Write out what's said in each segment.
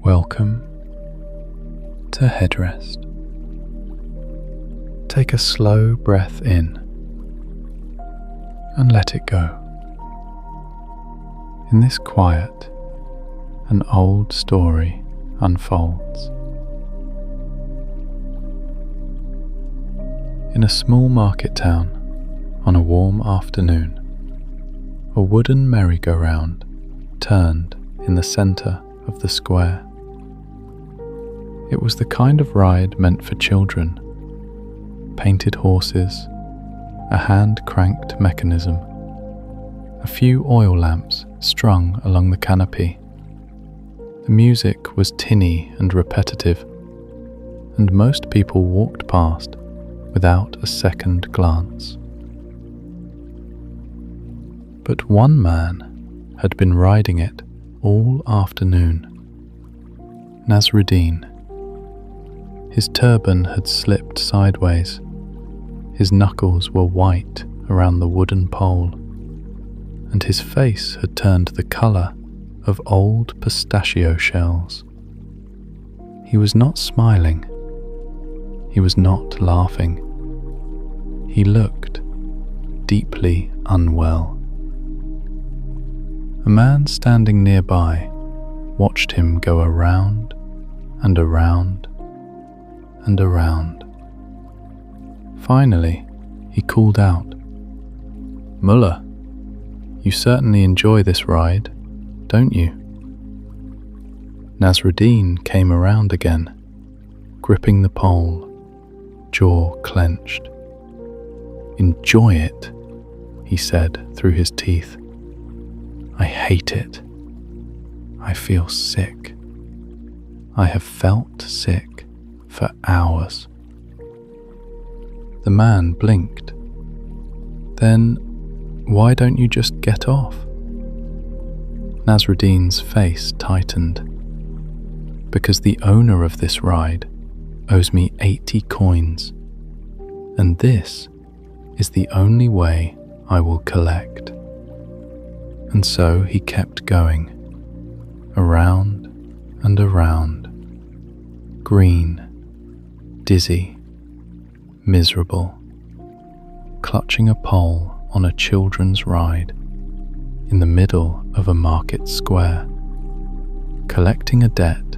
Welcome to HeadRest. Take a slow breath in and let it go. In this quiet, an old story unfolds. In a small market town, on a warm afternoon, a wooden merry-go-round turned in the centre of the square. It was the kind of ride meant for children. Painted horses, a hand-cranked mechanism, a few oil lamps strung along the canopy. The music was tinny and repetitive, and most people walked past without a second glance. But one man had been riding it all afternoon. Nasruddin. His turban had slipped sideways. His knuckles were white around the wooden pole, and his face had turned the colour of old pistachio shells. He was not smiling. He was not laughing. He looked deeply unwell. A man standing nearby watched him go around and around and around. Finally, he called out, "Mullah, you certainly enjoy this ride, don't you?" Nasruddin came around again, gripping the pole, jaw clenched. "Enjoy it," he said through his teeth. "I hate it. I feel sick. I have felt sick for hours." The man blinked. "Then why don't you just get off?" Nasruddin's face tightened. "Because the owner of this ride owes me 80 coins, and this is the only way I will collect." And so he kept going, around and around, green, dizzy, miserable, clutching a pole on a children's ride in the middle of a market square, collecting a debt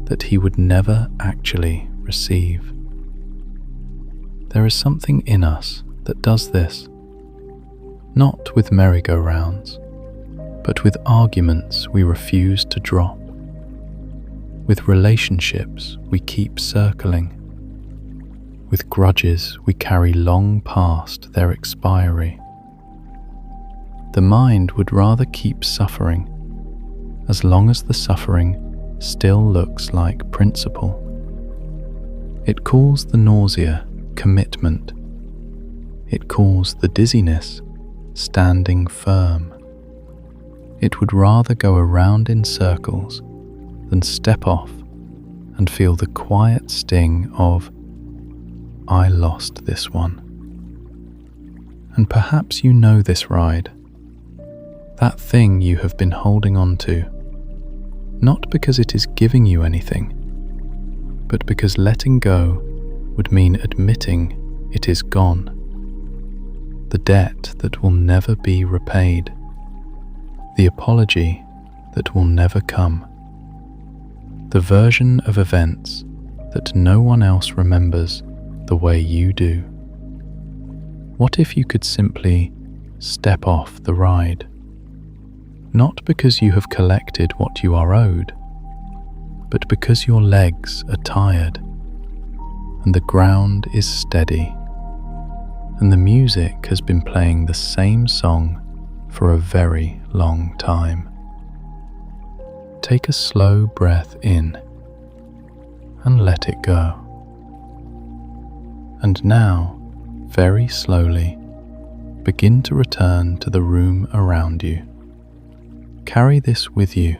that he would never actually receive. There is something in us that does this, not with merry-go-rounds, but with arguments we refuse to drop, with relationships we keep circling, with grudges we carry long past their expiry. The mind would rather keep suffering, as long as the suffering still looks like principle. It calls the nausea commitment. It calls the dizziness standing firm. It would rather go around in circles than step off and feel the quiet sting of, "I lost this one." And perhaps you know this ride, that thing you have been holding on to, not because it is giving you anything, but because letting go would mean admitting it is gone. The debt that will never be repaid. The apology that will never come. The version of events that no one else remembers the way you do. What if you could simply step off the ride? Not because you have collected what you are owed, but because your legs are tired, and the ground is steady, and the music has been playing the same song for a very long time. Take a slow breath in and let it go. And now, very slowly, begin to return to the room around you. Carry this with you,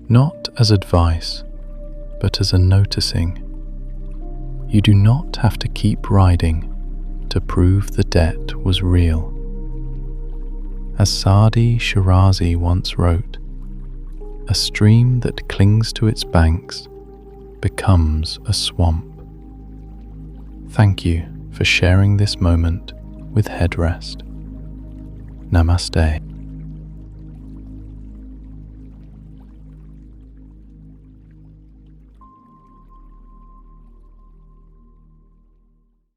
not as advice, but as a noticing. You do not have to keep riding to prove the debt was real. As Sadi Shirazi once wrote, a stream that clings to its banks becomes a swamp. Thank you for sharing this moment with HeadRest. Namaste.